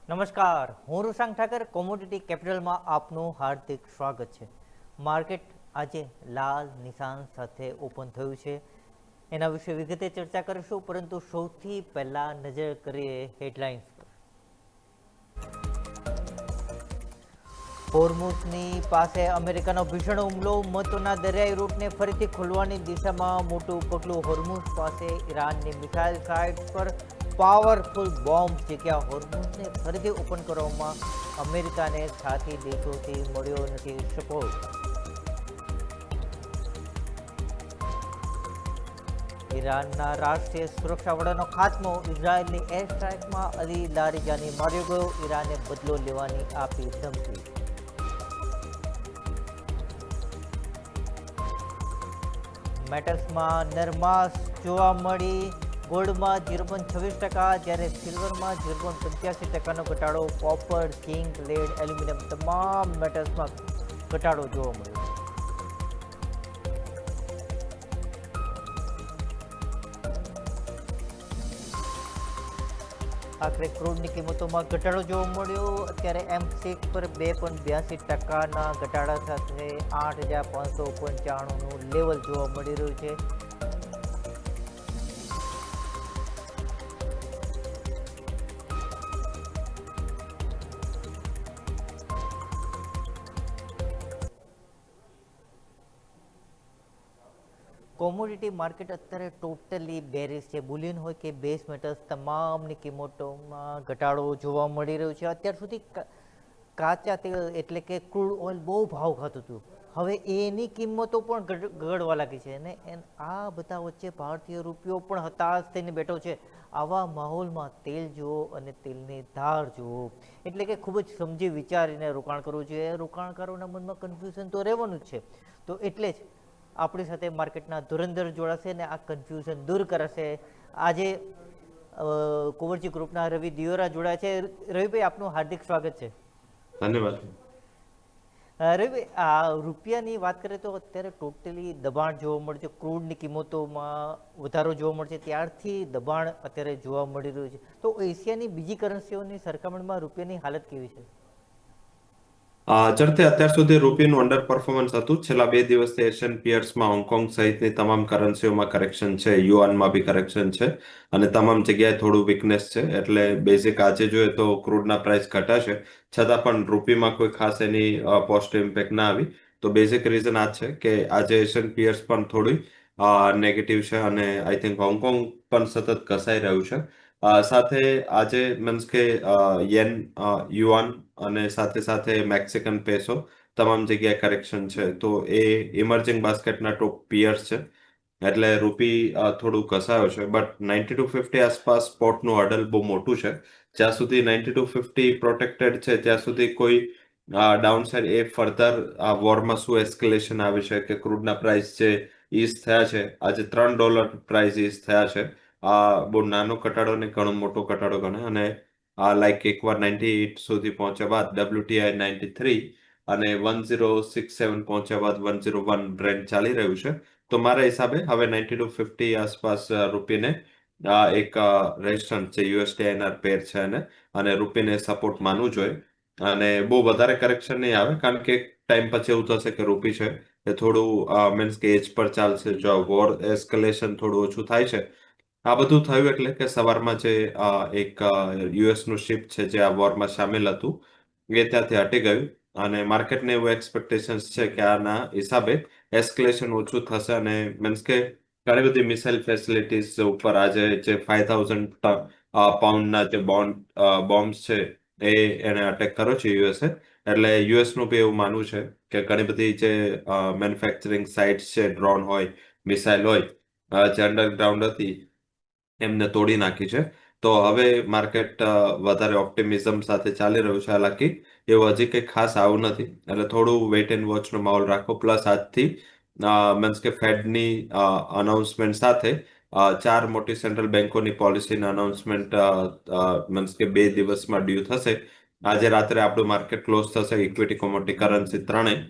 નમસ્કાર, હું રૂસાંગ ઠાકર. કોમોડિટી કેપિટલમાં આપનું હાર્દિક સ્વાગત છે. માર્કેટ આજે લાલ નિશાન સાથે ઓપન થયું છે. એના વિશે વિગતે ચર્ચા કરીશું, પરંતુ સૌથી પહેલા નજર કરીએ હેડલાઇન્સ પર. હોર્મુઝની પાસે અમેરિકાનો ભીષણ હુમલો, મહત્વના દરિયાઈ રૂટને ફરીથી ખોલવાની દિશામાં મોટું પગલું. હોર્મુઝ પાસે ઈરાનની મિસાઇલ સાઇટ પર પાવરફુલ બોમ્બ જગ્યા. હોર્મુઝને ફરીથી ઓપન કરવામાં અમેરિકાને સાથી દેશોથી મળ્યો નથી સપોર્ટ. ઈરાનના રાષ્ટ્રીય સુરક્ષા વડાનો ખાત્મો, ઇઝરાયલની એર સ્ટ્રાઇકમાં અલી લારીજાની માર્યો ગયો. ઈરાને બદલો લેવાની આપી ધમકી. મેટલ્સમાં નરમાશ જોવા મળી. ગોલ્ડમાં 0.26%, જ્યારે સિલ્વરમાં 0.85%નો ઘટાડો. કોપર, ઝિંક, લેડ, એલ્યુમિનિયમ તમામ મેટલ્સમાં ઘટાડો જોવા મળ્યો. આખરે ક્રૂડની કિંમતોમાં ઘટાડો જોવા મળ્યો. અત્યારે M6 પર 2.82%ના ઘટાડા સાથે 8,595નું લેવલ જોવા મળી રહ્યું છે. કોમોડિટી માર્કેટ અત્યારે ટોટલી બેરિશ છે. બુલિયન હોય કે બેઝ મેટલ્સ તમામની કિંમતોમાં ઘટાડો જોવા મળી રહ્યો છે. અત્યાર સુધી કાચા તેલ એટલે કે ક્રૂડ ઓઇલ બહુ ભાવ ખાતું હતું, હવે એની કિંમતો પણ ગગડવા લાગી છે. અને આ બધા વચ્ચે ભારતીય રૂપિયો પણ હતાશ થઈને બેઠો છે. આવા માહોલમાં તેલ જુઓ અને તેલની ધાર જુઓ, એટલે કે ખૂબ જ સમજી વિચારીને રોકાણ કરવું જોઈએ. રોકાણકારોના મનમાં કન્ફ્યુઝન તો રહેવાનું જ છે. તો એટલે જ આપણી સાથે માર્કેટના ધુરંધર જોડાશે અને આ કન્ફ્યુઝન દૂર કરશે. આજે કુંવરજી ગ્રુપના રવિ દિયોરા જોડાય છે. રવિભાઈ, આપનું હાર્દિક સ્વાગત છે. ધન્યવાદ. રવિભાઈ, આ રૂપિયાની વાત કરીએ તો અત્યારે ટોટલી દબાણ જોવા મળે છે. ક્રૂડની કિંમતોમાં વધારો જોવા મળશે, ત્યારથી દબાણ અત્યારે જોવા મળી રહ્યું છે. તો એશિયાની બીજી કરન્સીઓની સરખામણીમાં રૂપિયાની હાલત કેવી છે? ચડતે અત્યાર સુધી રૂપિયાનું અંડર પરફોર્મન્સ હતું. છેલ્લા 2 દિવસથી એશિયન પિયર્સમાં હોંગકોંગ સહિતની તમામ કરન્સીઓમાં કરેક્શન છે, યુઆનમાં બી કરેક્શન છે અને તમામ જગ્યાએ થોડું વીકનેસ છે. એટલે બેઝિક આજે જોઈએ તો ક્રૂડના પ્રાઇસ ઘટાશે, છતાં પણ રૂપિયામાં કોઈ ખાસ એની પોઝિટિવ ઇમ્પેક્ટ ના આવી. તો બેઝિક રીઝન આ છે કે આજે એશિયન પિયર્સ પણ થોડી નેગેટિવ છે અને આઈ થિંક હોંગકોંગ પણ સતત ઘસાઈ રહ્યું છે. સાથે આજે મીન્સ કે યેન, યુઆન અને સાથે સાથે મેક્સિકન પેસો તમામ જગ્યાએ કરેક્શન છે. તો એ ઇમર્જિંગ બાસ્કેટના ટોપ પિયર્સ છે. એટલે રૂપી થોડું ઘસાયો છે, બટ 9250 આસપાસ સ્પોટનું હર્ડલ બહુ મોટું છે. જ્યાં સુધી 9250 પ્રોટેક્ટેડ છે ત્યાં સુધી કોઈ ડાઉનસાઇડ એ ફર્ધર આ વોરમાં શું એસ્કેલેશન આવી છે કે ક્રૂડના પ્રાઇસ જે ઈઝ થયા છે, આજે $3 પ્રાઇસ ઈઝ થયા છે. આ બહુ નાનો ઘટાડો ને ઘણો મોટો ઘટાડો ગણે. અને લાઈક એકવાર 98 સુધી પહોંચ્યા બાદ WTI 93 અને 1067 પહોંચ્યા બાદ 101 બ્રેન્ટ ચાલી રહ્યું છે. તો મારા હિસાબે હવે 9250 આસપાસ રૂપિયાને એક રેઝિસ્ટન્સ છે, USD-INR પેર છે અને રૂપિયાને સપોર્ટ માનવું જોઈએ. અને બહુ વધારે કરેક્શન નહીં આવે, કારણ કે ટાઈમ પછી એવું થશે કે રૂપી છે એ થોડું મીન્સ કે એજ પર ચાલશે. જો વોર એસ્કેલેશન થોડું ઓછું થાય છે. આ બધું થયું એટલે કે સવારમાં જે એક યુએસનું શિપ છે જે આ વોરમાં સામેલ હતું એ ત્યાંથી હટી ગયું અને માર્કેટને એવું એક્સપેક્ટેશન્સ છે કે આના હિસાબે એસ્કેલેશન ઓછું થશે અને મીન્સ કે ઘણી બધી મિસાઇલ ફેસિલિટીઝ ઉપર આજે જે 5000 પાઉન્ડના જે બોમ્બ્સ છે એને અટેક કર્યો છે યુએસએ. એટલે યુએસનું બી એવું માનવું છે કે ઘણી બધી જે મેન્યુફેક્ચરિંગ સાઇટ્સ છે, ડ્રોન હોય, મિસાઇલ હોય, જે અંડરગ્રાઉન્ડ હતી એમને તોડી નાખી છે. તો હવે માર્કેટ વધારે ઓપ્ટિમિઝમ સાથે ચાલી રહ્યું છે. હાલાકી એવું હજી કંઈ ખાસ આવું નથી, એટલે થોડું વેઇટ એન્ડ વોચનો માહોલ રાખો. પ્લસ આજથી મીન્સ કે ફેડની અનાઉન્સમેન્ટ સાથે 4 મોટી સેન્ટ્રલ બેન્કોની પોલિસીના અનાઉન્સમેન્ટ મીન્સ કે 2 દિવસમાં ડ્યુ થશે. આજે રાત્રે આપણું માર્કેટ ક્લોઝ થશે, ઇક્વિટી, કોમોડિટી, કરન્સી ત્રણેય.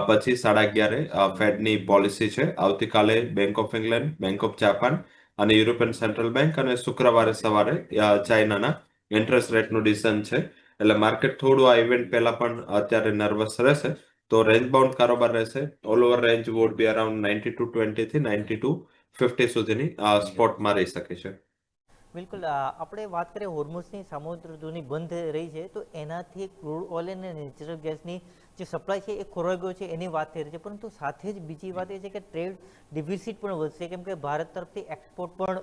પછી 11:30 ફેડની પોલિસી છે. આવતીકાલે bank of England, bank of Japan અને યુરોપિયન સેન્ટ્રલ બેંક, અને શુક્રવારે સવારે ચાઇનાના ઇન્ટરેસ્ટ રેટનું ડિસિઝન છે, એટલે માર્કેટ થોડું આ ઇવેન્ટ પહેલા પણ અત્યારે નર્વસ રહેશે. તો રેન્જ બાઉન્ડ કારોબાર રહેશે. All over range would be around 92.20 થી 92.50 સુધીની સ્પોટમાં રહી શકે છે. બિલકુલ, આપણે વાત કરીએ હોર્મુઝની સામુદ્રી ધુની બંધ રહી છે તો એનાથી ક્રૂડ ઓઇલ અને નેચરલ ગેસની જે સપ્લાય છે એ ખોરવાઈ ગયો છે એની વાત થઈ રહી છે, પરંતુ સાથે જ બીજી વાત એ છે કે ટ્રેડ ડિફિસિટ પણ વધશે, કેમ કે ભારત તરફથી એક્સપોર્ટ પણ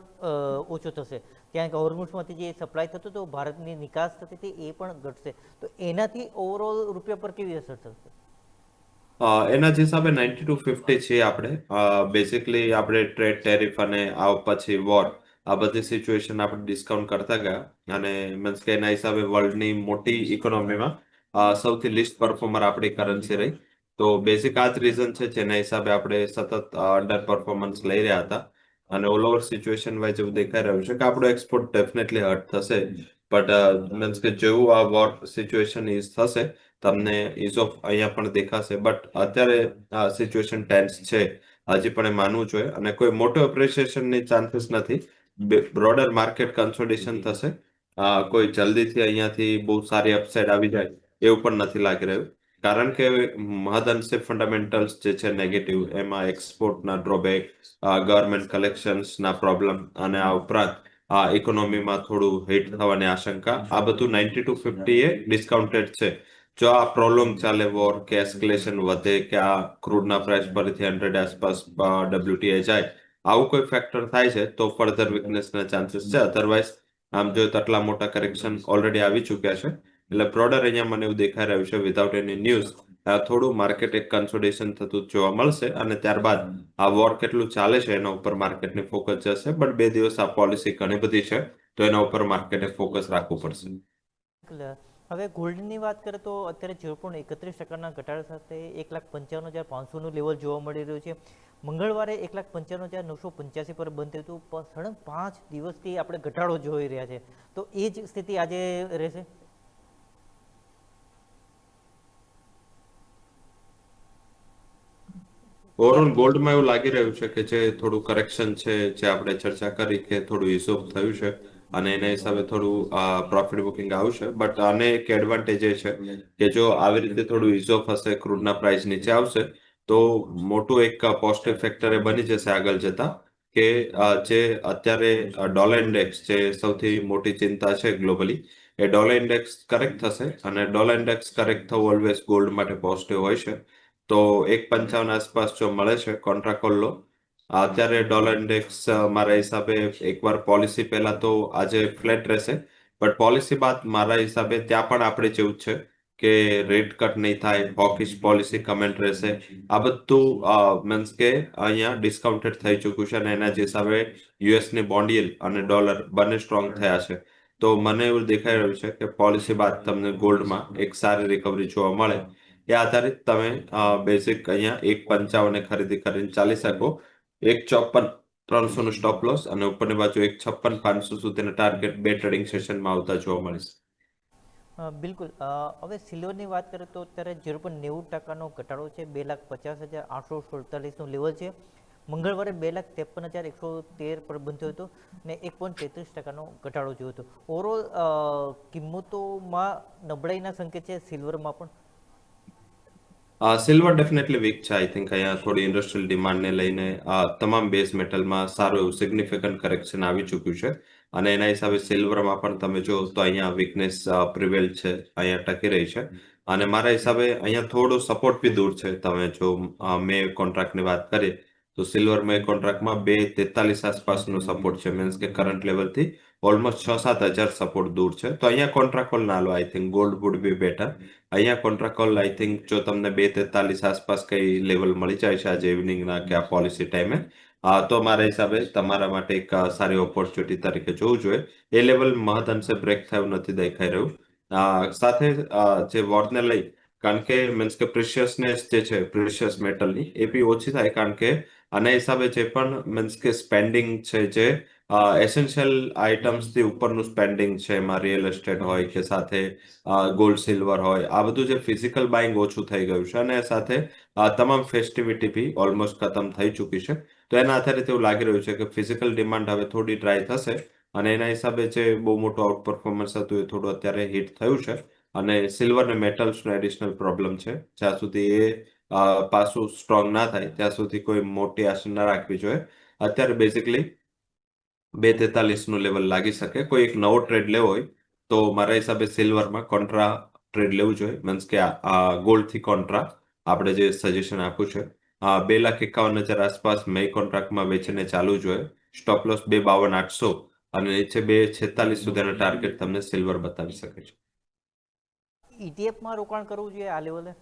ઓછો થશે. ત્યાં હોર્મુઝમાંથી જે સપ્લાય થતો હતો, ભારતની નિકાસ થતી હતી, એ પણ ઘટશે. તો એનાથી ઓવરઓલ રૂપિયા પર કેવી અસર થશે? એના જ હિસાબે 92.50 છે આપણે. બેઝિકલી આપણે ટ્રેડ ટેરિફ અને આ પછી વોર, આ બધી સિચ્યુએશન આપણે ડિસ્કાઉન્ટ કરતા ગયા અને મીન્સ કે એના હિસાબે વર્લ્ડની મોટી ઇકોનોમીમાં સૌથી લિસ્ટ પરફોર્મર આપણી કરન્સી રહી. તો બેઝિક આ જ રીઝન છે જેના હિસાબે આપણે સતત અંડર પરફોર્મન્સ લઈ રહ્યા હતા. અને ઓલ ઓવર સિચ્યુએશન વાઇઝ એવું દેખાઈ રહ્યું છે કે આપણો એક્સપોર્ટ ડેફિનેટલી હર્ટ થશે. બટ મીન્સ કે જેવું આ વોર સિચ્યુએશન ઇઝ થશે, તમને ઇઝ ઓફ અહીંયા પણ દેખાશે. બટ અત્યારે આ સિચ્યુએશન ટેન્સ છે, હજી પણ એ માનવું જોઈએ અને કોઈ મોટો એપ્રિસિએશનની ચાન્સીસ નથી. બ્રોડર માર્કેટ કન્સોલિડેશન થશે. કોઈ જલ્દીથી અહીંયાથી બહુ સારી અપસાઇડ આવી જાય એવું પણ નથી લાગી રહ્યું. કારણ કે મહદઅંશે ફંડામેન્ટલ્સ જે છે નેગેટિવ, એમાં એક્સપોર્ટના ડ્રોબેક, ગવર્મેન્ટ કલેક્શન્સના પ્રોબ્લેમ અને આ ઉપરાંત આ ઇકોનોમીમાં થોડું હિટ થવાની આશંકા, આ બધું 92.50 એ ડિસ્કાઉન્ટેડ છે. જો આ પ્રોલોંગ ચાલે વોર કે એસ્કેલેશન વધે કે આ ક્રૂડના પ્રાઇસ ફરીથી 100 આસપાસ WTI જાય, આવું કોઈ ફેક્ટર થાય છે તો ફર્ધર વીકનેસના ચાન્સીસ છે. અધરવાઇઝ આમ જોઈએ તો આટલા મોટા કરેક્શન ઓલરેડી આવી ચૂક્યા છે. એટલે બ્રોડર અહીંયા મને એવું દેખાઈ રહ્યું છે વિધાઉટ એની ન્યૂઝ, થોડું માર્કેટ એક કન્સોલિડેશન થતું જોવા મળશે અને ત્યારબાદ આ વોર કેટલું ચાલે છે એના ઉપર માર્કેટની ફોકસ જશે. બટ 2 દિવસ આ પોલિસી ઘણી બધી છે તો એના ઉપર માર્કેટે ફોકસ રાખવું પડશે. હવે ગોલ્ડની વાત કરીએ તો અત્યારે 0.31% ઘટાડા સાથે 1,55,500નું લેવલ જોવા મળી રહ્યું છે. મંગળવારે 1,55,985 પર બંધ થયું હતું. સળંગ 5 દિવસથી આપણે ઘટાડો જોઈ રહ્યા છે, તો એ જ સ્થિતિ આજે રહેશે? ઓવરઓલ ગોલ્ડમાં એવું લાગી રહ્યું છે કે જે થોડું કરેક્શન છે, જે આપણે ચર્ચા કરી કે થોડું ઇઝોફ થયું છે અને એના હિસાબે થોડું પ્રોફિટ બુકિંગ આવ્યું છે. બટ આને એક એડવાન્ટેજ એ છે કે જો આવી રીતે થોડું ઇઝોફ હશે, ક્રૂડના પ્રાઇસ નીચે આવશે, તો મોટું એક પોઝિટિવ ફેક્ટર એ બની જશે આગળ જતા કે જે અત્યારે ડોલર ઇન્ડેક્સ, જે સૌથી મોટી ચિંતા છે ગ્લોબલી, એ ડોલર ઇન્ડેક્સ કરેક્ટ થશે અને ડોલર ઇન્ડેક્સ કરેક્ટ થવું ઓલવેઝ ગોલ્ડ માટે પોઝિટિવ હોય છે. તો 1.55 આસપાસ જો મળે છે કોન્ટ્રા કોલ લો, અત્યારે ડોલર ઇન્ડેક્સ મારા હિસાબે એકવાર પોલિસી પહેલા તો આજે ફ્લેટ રહેશે, બટ પોલિસી બાદ મારા હિસાબે ત્યાં પણ આપણે જેવું જ છે કે રેટ કટ નહીં થાય, હોકિશ પોલિસી કમેન્ટ રહેશે. આ બધું મીન્સ કે અહીંયા ડિસ્કાઉન્ટેડ થઈ ચૂક્યું છે અને એના જ હિસાબે યુએસની બોન્ડ yield અને ડોલર બંને સ્ટ્રોંગ થયા છે. તો મને એવું દેખાઈ રહ્યું છે કે પોલિસી બાદ તમને ગોલ્ડમાં એક સારી રિકવરી જોવા મળે. એ આધારિત તમે બેઝિક અહીંયા 1.55 ખરીદી કરીને ચાલી શકો. 1.54,300 નું સ્ટોપ લોસ અને ઉપરની બાજુ 1.56,500 સુધીના ટાર્ગેટ બે ટ્રેડિંગ સેશનમાં આવતા જોવા મળશે. બિલકુલ. હવે સિલ્વરની વાત કરીએ તો અત્યારે 0.90%નો ઘટાડો છે. 2,50,847નું લેવલ છે. મંગળવારે 2,53,113 પર બંધ થયો હતો અને 1.33%નો ઘટાડો જોયો હતો. ઓવરઓલ કિંમતોમાં નબળાઈના સંકેત છે, સિલ્વરમાં પણ. સિલ્વર ડેફિનેટલી વીક છે. આઈ થિંક અહીંયા થોડી ઇન્ડસ્ટ્રીયલ ડિમાન્ડને લઈને તમામ બેઝ મેટલમાં સારું એવું સિગ્નિફિકન્ટ કરેક્શન આવી ચૂક્યું છે અને એના હિસાબે સિલ્વરમાં પણ તમે જો તો અહીંયા વીકનેસ પ્રિવેલ છે, અહીંયા ટકી રહી છે. અને મારા હિસાબે અહીંયા થોડો સપોર્ટ બી દૂર છે. તમે જો મે કોન્ટ્રાક્ટની વાત કરીએ તો સિલ્વર મે કોન્ટ્રાક્ટમાં 2.43 આસપાસનો સપોર્ટ છે. મીન્સ કે કરંટ લેવલથી ઓલમોસ્ટ 6-7 હજાર સપોર્ટ દૂર છે. તો અહીંયા કોન્ટ્રાક્ટ કોલ ના લો. I think gold would be better. અહીંયા કોન્ટ્રાક્ટ કોલ આઈ થિંક જો તમને 2.43 આસપાસ કઈ લેવલ મળી જાય છે આજે ઇવનિંગના કે આ પોલિસી ટાઈમે, તો મારા હિસાબે તમારા માટે એક સારી ઓપોર્ચ્યુનિટી તરીકે જોવું જોઈએ. એ લેવલ મહદઅંશે બ્રેક થયું નથી દેખાઈ રહ્યું. સાથે જે વોરને લઈ, કારણ કે મીન્સ કે પ્રિશિયસનેસ જે છે પ્રિશિયસ મેટલની, એ બી ઓછી થાય કારણ કે આના હિસાબે જે પણ મીન્સ કે સ્પેન્ડિંગ છે, જે એસેન્શિયલ આઇટમ્સથી ઉપરનું સ્પેન્ડિંગ છે, એમાં રિયલ એસ્ટેટ હોય કે સાથે ગોલ્ડ સિલ્વર હોય, આ બધું જે ફિઝિકલ બાઇંગ ઓછું થઈ ગયું છે અને સાથે તમામ ફેસ્ટિવિટી બી ઓલમોસ્ટ ખતમ થઈ ચૂકી છે. તો એના આધારે એવું લાગી રહ્યું છે કે ફિઝિકલ ડિમાન્ડ હવે થોડી ડ્રાય થશે અને એના હિસાબે જે બહુ મોટું આઉટ પરફોર્મન્સ હતું એ થોડું અત્યારે હિટ થયું છે. અને સિલ્વર ને મેટલ્સનો એડિશનલ પ્રોબ્લેમ છે. જ્યાં સુધી એ પાછું સ્ટ્રોંગ ના થાય ત્યાં સુધી કોઈ મોટી આશા ના રાખવી જોઈએ. અત્યારે બેઝિકલી 243 નું લેવલ લાગી શકે. કોઈ એક નવો ટ્રેડ લેવો હોય તો મારા હિસાબે સિલ્વરમાં કોન્ટ્રા ટ્રેડ લેવું જોઈએ. મીન્સ કે ગોલ્ડથી કોન્ટ્રા આપણે જે સજેશન આપ્યું છે. 2,51,000 આસપાસ મે કોન્ટ્રાક્ટમાં વેચીને ચાલુ જોઈએ. સ્ટોપ લોસ 2,52,800 અને નીચે 2,46 સુધીના ટાર્ગેટ તમને સિલ્વર બતાવી શકે છે. ETF માં રોકાણ કરવું જોઈએ આ લેવલે?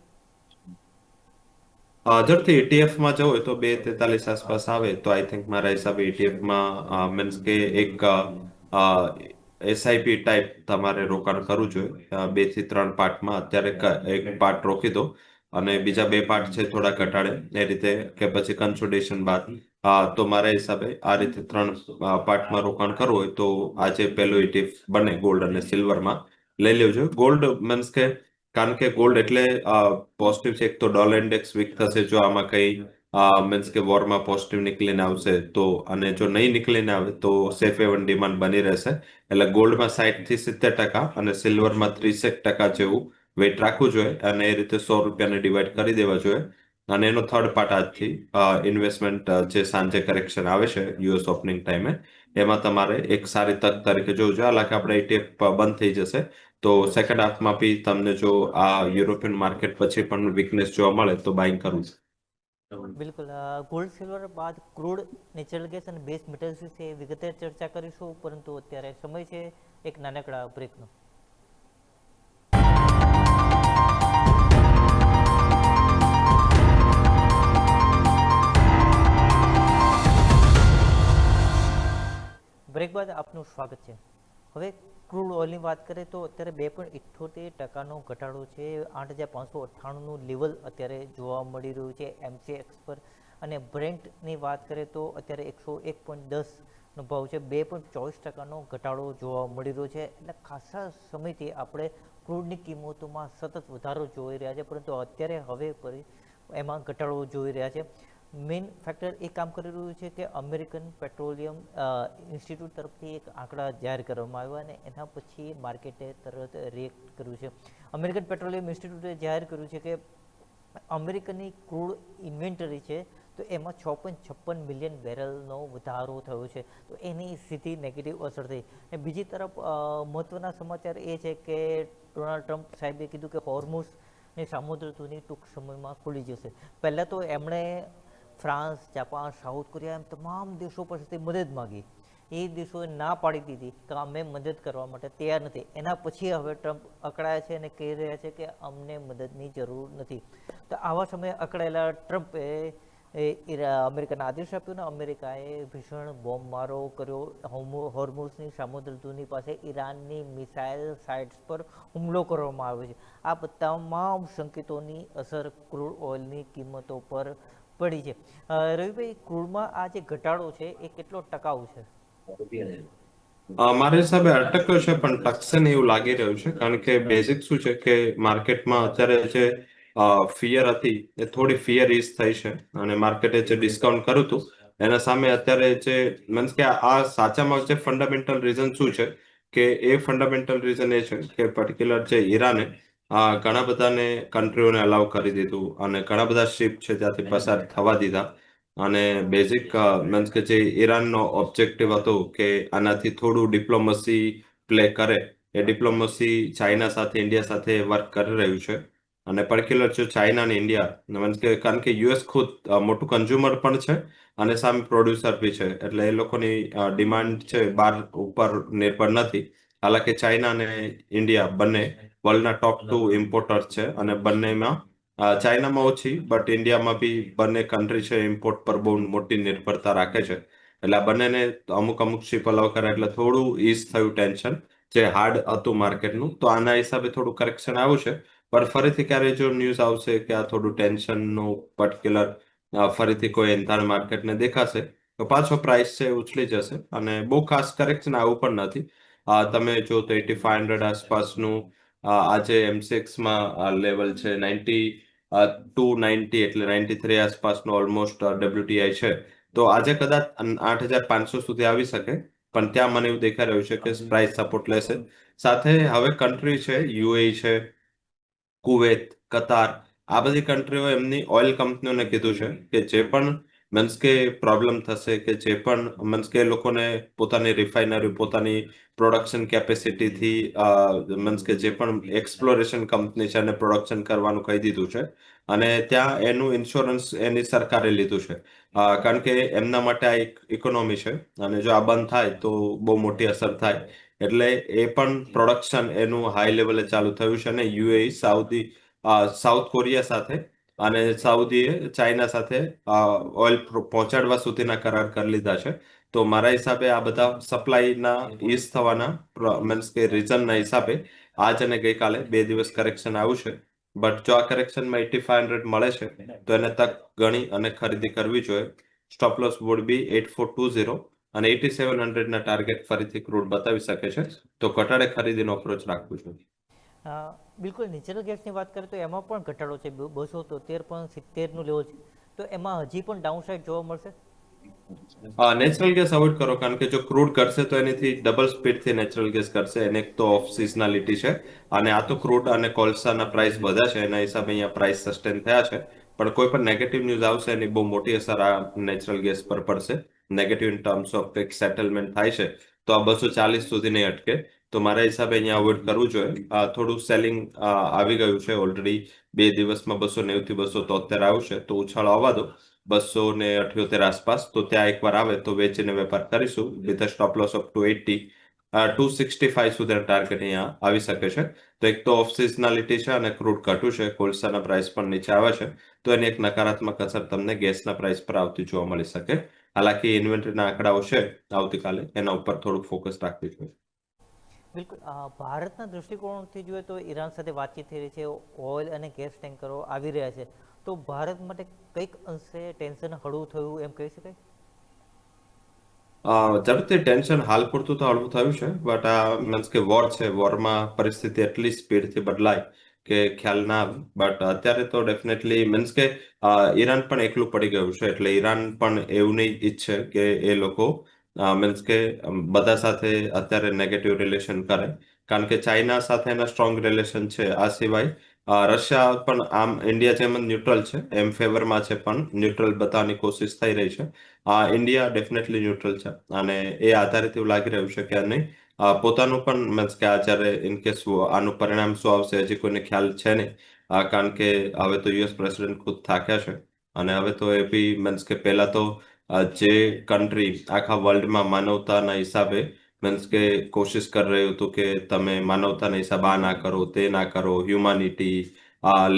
ઝડપથી ETF માં જવું હોય તો 2,43 આસપાસ આવે તો આઈ થિંક મારા હિસાબે ETF માં મીન્સ કે એક SIP ટાઈપ તમારે રોકાણ કરવું જોઈએ. 2 થી 3 પાર્ટમાં અત્યારે એક પાર્ટ રોકી દો અને બીજા 2 પાર્ટ છે થોડા ઘટાડે એ રીતે કે પછી કન્સોલિડેશન બાદ તો મારા હિસાબે આ રીતે 3 પાર્ટમાં રોકાણ કરવું હોય તો આજે પહેલું ETF બને ગોલ્ડ અને સિલ્વરમાં લઈ લેવું જોઈએ. ગોલ્ડ મીન્સ કે કારણ કે ગોલ્ડ એટલે પોઝિટિવ છે. એક તો ડોલર ઇન્ડેક્સ વીક થશે જો આમાં કઈ મીન્સ કે વોરમાં પોઝિટિવ નીકળીને આવશે તો, અને જો નહીં નીકળીને આવે તો સેફ હેવન ડિમાન્ડ બની રહેશે. એટલે ગોલ્ડમાં 60 થી 70% અને સિલ્વરમાં 30% જેવું વેટ રાખવું જોઈએ અને એ રીતે 100 રૂપિયાને ડિવાઈડ કરી દેવા જોઈએ. અને એનો થર્ડ પાર્ટ આજથી ઇન્વેસ્ટમેન્ટ જે સાંજે કરેક્શન આવે છે યુએસ ઓપનિંગ ટાઈમે એમાં તમારે એક સારી તક તરીકે જોવું જોઈએ. હાલાકી આપણે ETF બંધ થઈ જશે તો સેકન્ડ હાફમાં બી તમને જો આ યુરોપિયન માર્કેટ પછી પણ વીકનેસ જોવા મળે તો બાઇંગ કરવું છે. બિલકુલ. ગોલ્ડ સિલ્વર બાદ ક્રૂડ, નેચરલ ગેસ અને બેઝ મેટલ્સ વિશે વિગતે ચર્ચા કરીશું, પરંતુ અત્યારે સમય છે એક નાનકડા બ્રેકનો. બ્રેક બાદ આપનું સ્વાગત છે. હવે ક્રૂડ ઓઇલની વાત કરીએ તો અત્યારે 2.78% ઘટાડો છે. 8,598નું લેવલ અત્યારે જોવા મળી રહ્યું છે MCX પર. અને બ્રેન્ટની વાત કરીએ તો અત્યારે 101.10નો ભાવ છે. 2.24%નો ઘટાડો જોવા મળી રહ્યો છે. એટલે ખાસા સમયથી આપણે ક્રૂડની કિંમતોમાં સતત વધારો જોઈ રહ્યા છે, પરંતુ અત્યારે હવે એમાં ઘટાડો જોઈ રહ્યા છે. મેઇન ફેક્ટર એ કામ કરી રહ્યું છે કે અમેરિકન પેટ્રોલિયમ ઇન્સ્ટિટ્યૂટ તરફથી એક આંકડા જાહેર કરવામાં આવ્યા અને એના પછી માર્કેટે તરત રિએક્ટ કર્યું છે. અમેરિકન પેટ્રોલિયમ ઇન્સ્ટિટ્યૂટે જાહેર કર્યું છે કે અમેરિકનની ક્રૂડ ઇન્વેન્ટરી છે તો એમાં 6.56 મિલિયન બેરલનો વધારો થયો છે. તો એની સીધી નેગેટિવ અસર થઈ. અને બીજી તરફ મહત્વના સમાચાર એ છે કે ડોનાલ્ડ ટ્રમ્પ સાહેબે કીધું કે હોર્મુઝની સામુદ્રધુની ટૂંક સમયમાં ખુલી જશે. પહેલાં તો એમણે ફ્રાન્સ, જાપાન, સાઉથ કોરિયા એમ તમામ દેશો પાસેથી મદદ માગી. એ દેશોએ ના પાડી દીધી કે અમે મદદ કરવા માટે તૈયાર નથી. એના પછી હવે ટ્રમ્પ અકળાયા છે અને કહી રહ્યા છે કે અમને મદદની જરૂર નથી. તો આવા સમયે અકળાયેલા ટ્રમ્પે અમેરિકાને આદેશ આપ્યો ને અમેરિકાએ ભીષણ બોમ્બમારો કર્યો. હોર્મુઝની સામુદ્રધુની પાસે ઈરાનની મિસાઇલ સાઇટ્સ પર હુમલો કરવામાં આવ્યો છે. આ તમામ સંકેતોની અસર ક્રૂડ ઓઇલની કિંમતો પર પડી છે. રવિભાઈ, ક્રૂડમાં આ જે ઘટાડો છે એ કેટલો ટકાઉ છે? મારા હિસાબે અટક્યો છે પણ ટકશે ને એવું લાગી રહ્યું છે. કારણ કે બેઝિક શું છે કે માર્કેટમાં અત્યારે જે ફિયર હતી એ થોડી ફિયર ઇઝ થઈ છે અને માર્કેટે જે ડિસ્કાઉન્ટ કર્યું હતું એના સામે અત્યારે જે મીન્સ કે આ સાચામાં જે ફંડામેન્ટલ રીઝન શું છે કે એ ફંડામેન્ટલ રીઝન એ છે કે પર્ટિક્યુલર જે ઈરાને ઘણા બધાને કન્ટ્રીઓને અલાઉ કરી દીધું અને ઘણા બધા શિપ છે ત્યાંથી પસાર થવા દીધા. અને બેઝિક મીન્સ કે જે ઈરાનનો ઓબ્જેક્ટિવ હતો કે આનાથી થોડું ડિપ્લોમસી પ્લે કરે, એ ડિપ્લોમસી ચાઇના સાથે, ઇન્ડિયા સાથે વર્ક કરી રહ્યું છે. અને પર્ટિક્યુલર જો ચાઇના અને ઇન્ડિયા મીન્સ કે કારણ કે યુએસ ખુદ મોટું કન્ઝ્યુમર પણ છે અને સામે પ્રોડ્યુસર બી છે. એટલે એ લોકોની ડિમાન્ડ છે બહાર ઉપર નિર્ભર નથી. હાલાકી ચાઇના અને ઇન્ડિયા બંને વર્લ્ડના ટોપ 2 ઇમ્પોર્ટર્સ છે અને બંનેમાં ચાઇનામાં ઓછી બટ ઇન્ડિયામાં બી બંને કન્ટ્રી છે ઇમ્પોર્ટ પર બહુ મોટી નિર્ભરતા રાખે છે. એટલે આ બંનેને અમુક અમુક શિપ અલાવ કરે એટલે થોડું ઈઝ થયું ટેન્શન જે હાર્ડ હતું માર્કેટનું. તો આના હિસાબે થોડું કરેક્શન આવ્યું છે. પણ ફરીથી ક્યારે જો ન્યૂઝ આવશે કે આ થોડું ટેન્શનનું પર્ટિક્યુલર ફરીથી કોઈ એન્ટાયર માર્કેટને દેખાશે તો પાછો પ્રાઇસ છે ઉછળી જશે અને બહુ ખાસ કરેક્શન આવું પણ નથી. તમે જો તો 8500 આસપાસનું આજે MCX માં લેવલ છે 290 એટલે 93 આસપાસનો ઓલમોસ્ટ WTI છે. તો આજે કદાચ 8,500 સુધી આવી શકે. પણ ત્યાં મને એવું દેખાઈ રહ્યું છે કે પ્રાઇસ સપોર્ટ લેશે. સાથે હવે કન્ટ્રી છે યુએઈ છે, કુવેત, કતાર, આ બધી કન્ટ્રીઓ એમની ઓઇલ કંપનીઓને કીધું છે કે જે પણ મીન્સ કે પ્રોબ્લેમ થશે કે જે પણ મીન્સ કે એ લોકોને પોતાની રિફાઇનરી, પોતાની પ્રોડક્શન કેપેસિટીથી મીન્સ કે જે પણ એક્સપ્લોરેશન કંપની છે એને પ્રોડક્શન કરવાનું કહી દીધું છે. અને ત્યાં એનું ઇન્સ્યોરન્સ એની સરકારે લીધું છે. કારણ કે એમના માટે આ એક ઇકોનોમી છે અને જો આ બંધ થાય તો બહુ મોટી અસર થાય. એટલે એ પણ પ્રોડક્શન એનું હાઈ લેવલે ચાલુ થયું છે અને યુએઈ સાઉથ કોરિયા સાથે અને સાઉદીએ ચાઇના સાથે ઓઇલ પહોંચાડવા સુધીના કરાર કરી લીધા છે. તો મારા હિસાબે આ બધા સપ્લાયના ઈઝ થવાના મીન્સ કે રીઝનના હિસાબે આજ અને ગઈકાલે 2 દિવસ કરેક્શન આવ્યું છે. બટ જો આ કરેક્શનમાં 8500 મળે છે તો એને તક ગણી અને ખરીદી કરવી જોઈએ. સ્ટોપ લોસ વુડ બી 8420 અને 8700ના ટાર્ગેટ ફરીથી ક્રૂડ બતાવી શકે છે. તો ઘટાડે ખરીદીનો અપ્રોચ રાખવું જોઈએ. બિલકુલ નેચરલ ગેસની વાત કરીએ તો એમાં પણ ઘટાડો છે, 273.70નું લેવલ છે. તો એમાં હજી પણ ડાઉન સાઇડ જોવા મળશે. નેચરલ ગેસ અવોઇડ કરો કારણ કે જો ક્રૂડ કરશે તો એનીથી ડબલ સ્પીડથી નેચરલ ગેસ કરશે. એને એક તો ઓફ સિઝનાલિટી છે અને આ તો ક્રૂડ અને કોલસાના પ્રાઇસ વધ્યા છે એના હિસાબે અહીંયા પ્રાઇસ સસ્ટેન થયા છે. પણ કોઈ પણ નેગેટિવ ન્યૂઝ આવશે એની બહુ મોટી અસર આ નેચરલ ગેસ પર પડશે. નેગેટિવ ઇન ટર્મ્સ ઓફ કંઈક સેટલમેન્ટ થાય છે તો આ 240 સુધી નહીં અટકે. તો મારા હિસાબે અહીંયા અવોઇડ કરવું જોઈએ. થોડું સેલિંગ આવી ગયું છે ઓલરેડી. 2 દિવસમાં 290 થી 273 આવ્યું છે તો ઉછાળો આવવા દો 278 આસપાસ. તો ત્યાં એકવાર આવે તો વેચીને વેપાર કરીશું with a stop loss of 280. 265 સુધીના ટાર્ગેટ અહીંયા આવી શકે છે. તો એક તો ઓફ સિઝનાલિટી છે અને ક્રૂડ ઘટ્યું છે, કોલસાના પ્રાઇસ પણ નીચે આવે છે. તો એની એક નકારાત્મક અસર તમને ગેસના પ્રાઇસ પર આવતી જોવા મળી શકે. હાલાકી ઇન્વેન્ટરીના આંકડાઓ છે આવતીકાલે, એના ઉપર થોડુંક ફોકસ રાખવી જોઈએ. બિલકુલ ભારતના દૃષ્ટિકોણથી જોઈએ તો ઈરાન સાથે વાતચીત થઈ રહી છે, ઓઇલ અને ગેસ ટેન્કરો આવી રહ્યા છે. તો ભારત માટે કંઈક અંશે ટેન્શન હળવું થયું એમ કહી શકાય. જરૂરથી ટેન્શન હાલ પૂરતું તો હળવું થયું છે બટ આ મીન્સ કે વોર છે, વોરમાં પરિસ્થિતિ એટલી સ્પીડથી બદલાય કે ખ્યાલ ના આવે. બટ અત્યારે તો ડેફિનેટલી મીન્સ કે ઈરાન પણ એકલું પડી ગયું છે એટલે ઈરાન પણ એવું નહીં ઈચ્છે કે એ લોકો મીન્સ કે બધા સાથે અત્યારે નેગેટિવ રિલેશન કરે. કારણ કે ચાઇના સાથે એના સ્ટ્રોંગ રિલેશન છે. આ સિવાય રશિયા પણ આમ ઇન્ડિયા જેમ જ ન્યુટ્રલ છે, એમ ફેવરમાં છે પણ ન્યુટ્રલ બતાવવાની કોશિશ થઈ રહી છે. ઇન્ડિયા ડેફિનેટલી ન્યુટ્રલ છે અને એ આધારિત એવું લાગી રહ્યું છે કે નહીં પોતાનું પણ મીન્સ કે આ જ્યારે ઇનકેસ આનું પરિણામ શું આવશે હજી કોઈને ખ્યાલ છે નહીં. કારણ કે હવે તો યુએસ પ્રેસિડેન્ટ ખુદ થાક્યા છે અને હવે તો એ બી મીન્સ કે પહેલા તો જે કન્ટ્રી આખા વર્લ્ડમાં માનવતાના હિસાબે મીન્સ કે કોશિશ કરી રહ્યું હતું કે તમે માનવતાના હિસાબે આ ના કરો, તે ના કરો, હ્યુમાનિટી,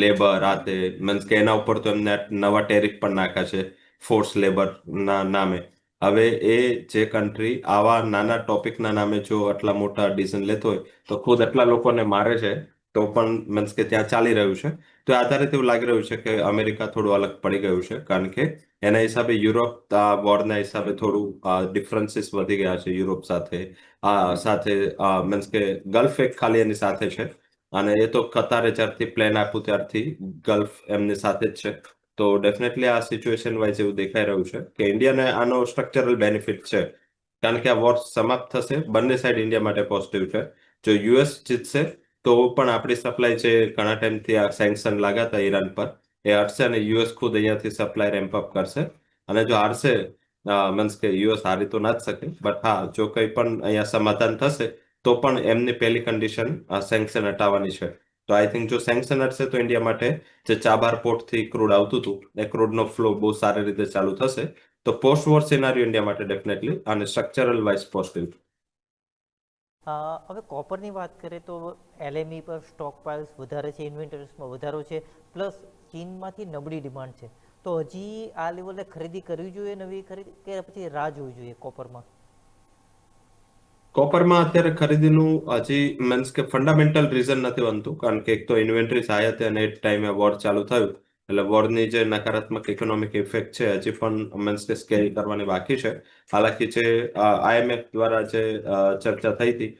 લેબર, આ તે મીન્સ કે એના ઉપર તો એમને નવા ટેરિફ પણ નાખ્યા છે ફોર્સ લેબર ના નામે. હવે એ જે કન્ટ્રી આવા નાના ટોપિકના નામે જો આટલા મોટા ડિસિઝન લેતો હોય તો ખુદ એટલા લોકોને મારે છે તો પણ મીન્સ કે ત્યાં ચાલી રહ્યું છે. તો આધારિત એવું લાગી રહ્યું છે કે અમેરિકા થોડું અલગ પડી ગયું છે કારણ કે એના હિસાબે યુરોપ વોરના હિસાબે થોડું ડિફરન્સીસ વધી ગયા છે યુરોપ સાથે. સાથે મીન્સ કે ગલ્ફ એક ખાલી એની સાથે છે અને એ તો કતારે જ્યારથી પ્લેન આપ્યું ત્યારથી ગલ્ફ એમની સાથે જ છે. તો ડેફિનેટલી આ સિચ્યુએશન વાઇઝ એવું દેખાઈ રહ્યું છે કે ઇન્ડિયાને આનો સ્ટ્રક્ચરલ બેનિફિટ છે કારણ કે આ વોર સમાપ્ત થશે બંને સાઈડ ઇન્ડિયા માટે પોઝિટિવ છે. જો યુએસ જીતશે તો પણ આપણી સપ્લાય જે ઘણા ટાઈમથી આ સેન્કશન લાગ્યા હતા ઈરાન પર એ હટશે અને યુએસ ખુદ અહીંયાથી સપ્લાય રેમ્પ અપ કરશે. અને જો હારશે મીન્સ કે યુએસ હારી તો ના જ શકે બટ હા જો કંઈ પણ અહીંયા સમાધાન થશે તો પણ એમની પહેલી કન્ડિશન સેન્કશન હટાવવાની છે. તો આઈ થિંક જો સેન્કશન હટશે તો ઇન્ડિયા માટે જે ચાબાર પોર્ટથી ક્રૂડ આવતું હતું એ ક્રૂડનો ફ્લો બહુ સારી રીતે ચાલુ થશે. તો પોસ્ટ વોર સિનારીઓ ઇન્ડિયા માટે ડેફિનેટલી અને સ્ટ્રક્ચરલ વાઇઝ પોઝિટિવ. હવે કોપરની વાત કરીએ તો એલએમઈ પર સ્ટોક પાઇલ્સ વધારે છે, ઇન્વેન્ટરીઝમાં વધારો છે, પ્લસ ચીનમાંથી નબળી ડિમાન્ડ છે. તો હજી આ લેવલે ખરીદી કરવી જોઈએ નવી ખરીદી કે પછી રાહ જોવી જોઈએ કોપરમાં. કોપરમાં અત્યારે ખરીદીનું હજી મીન્સ કે ફંડામેન્ટલ રીઝન નથી બનતું કારણ કે એક તો ઇન્વેન્ટરી હાઈ હતી અને એ ટાઈમે વોર ચાલુ થયું એટલે વોરની જે નકારાત્મક ઇકોનોમિક ઇફેક્ટ છે હજી પણ મીન્સ કે સ્કેલ કરવાની બાકી છે. હાલાકી જે આઈએમએફ દ્વારા જે ચર્ચા થઈ હતી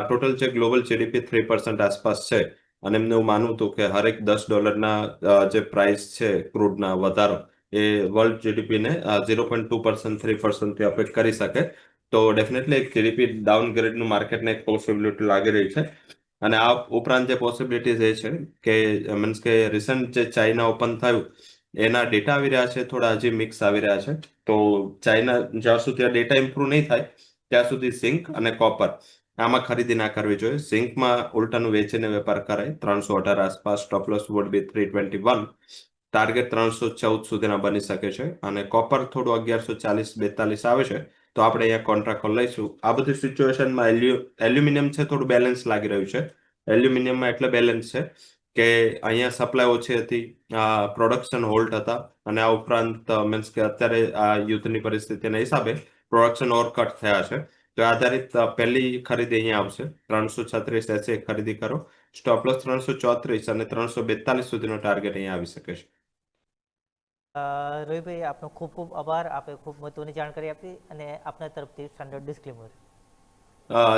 ટોટલ જે ગ્લોબલ જીડીપી 3% આસપાસ છે અને એમને એવું માનવું હતું કે હરેક $10ના જે પ્રાઇસ છે ક્રૂડના વધારો એ વર્લ્ડ જીડીપીને 0.2% 3% અફેક્ટ કરી શકે. તો ડેફિનેટલી એક જીડીપી ડાઉનગ્રેડનું માર્કેટને એક પોસિબિલિટી લાગી રહી છે. અને આ ઉપરાંત જે પોસિબિલિટીઝ એ છે કે મીન્સ કે રિસન્ટ જે ચાઇના ઓપન થયું એના ડેટા આવી રહ્યા છે, થોડા હજી મિક્સ આવી રહ્યા છે. તો ચાઇના જ્યાં સુધી આ ડેટા ઇમ્પ્રુવ નહીં થાય ત્યાં સુધી ઝિંક અને કોપર આમાં ખરીદી ના કરવી જોઈએ. ઝિંકમાં ઉલટાનું વેચીને વેપાર કરાય. 318 આસપાસ stop loss would be 321. Target 314 સુધીના બની શકે છે. અને કોપર થોડું 1140-42 આવે છે તો આપણે અહીંયા કોન્ટ્રાક્ટ લઈશું. આ બધી સિચ્યુએશનમાં એલ્યુમિનિયમ છે થોડું બેલેન્સ લાગી રહ્યું છે. એલ્યુમિનિયમમાં એટલે બેલેન્સ છે કે અહીંયા સપ્લાય ઓછી હતી, પ્રોડક્શન હોલ્ડ હતા, અને આ ઉપરાંત મીન્સ કે અત્યારે આ યુદ્ધની પરિસ્થિતિના હિસાબે પ્રોડક્શન ઓર કટ થયા છે. તો આધારિત પહેલી ખરીદી અહીંયા આવશે. 336 એસી ખરીદી કરો. સ્ટોપ લોસ 334 અને 342 સુધીનો ટાર્ગેટ અહીંયા આવી શકે છે. રોહિતભાઈ, આપનો ખૂબ ખૂબ આભાર. આપે ખૂબ મહત્વની જાણકારી આપી અને આપના તરફથી સ્ટાન્ડર્ડ ડિસ્ક્લેમર.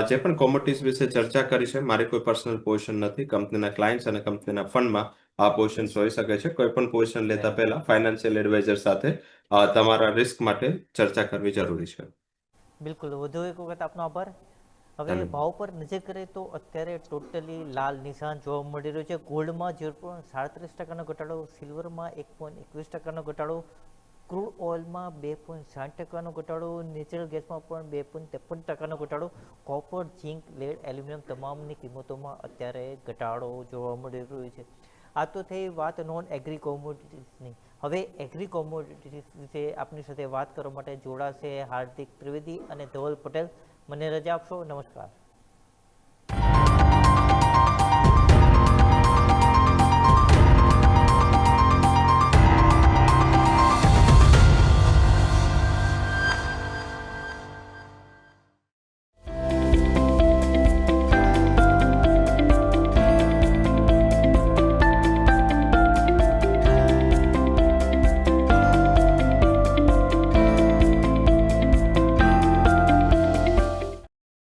જે પણ કોમોડિટીઝ વિશે ચર્ચા કરી છે, મારી કોઈ પર્સનલ પોઝિશન નથી. કંપનીના ક્લાયન્ટ્સ અને કંપનીના ફંડમાં આ પોઝિશન હોઈ શકે છે. કોઈ પણ પોઝિશન લેતા પહેલા ફાઇનાન્શિયલ એડવાઇઝર સાથે તમારા રિસ્ક માટે ચર્ચા કરવી જરૂરી છે. બિલકુલ, વધુ એક વખત આપનો આભાર. હવે ધન્યવાદ. ભાવ પર નજર કરીએ તો અત્યારે ટોટલી લાલ નિશાન જોવા મળી રહ્યું છે. ગોલ્ડમાં 0.37% ઘટાડો, સિલ્વરમાં 1.21% ઘટાડો, ક્રૂડ ઓઇલમાં 2.60% ઘટાડો, નેચરલ ગેસમાં પણ 2.53% ઘટાડો, કોપર, ઝિંક, લેડ, એલ્યુમિનિયમ તમામની કિંમતોમાં અત્યારે ઘટાડો જોવા મળી રહ્યો છે. આ તો થઈ વાત નોન એગ્રી કોમોડિટીઝની. હવે એગ્રી કોમોડિટીઝ વિશે આપની સાથે વાત કરવા માટે જોડાશે હાર્દિક ત્રિવેદી અને ધવલ પટેલ. મને રજા આપશો. નમસ્કાર.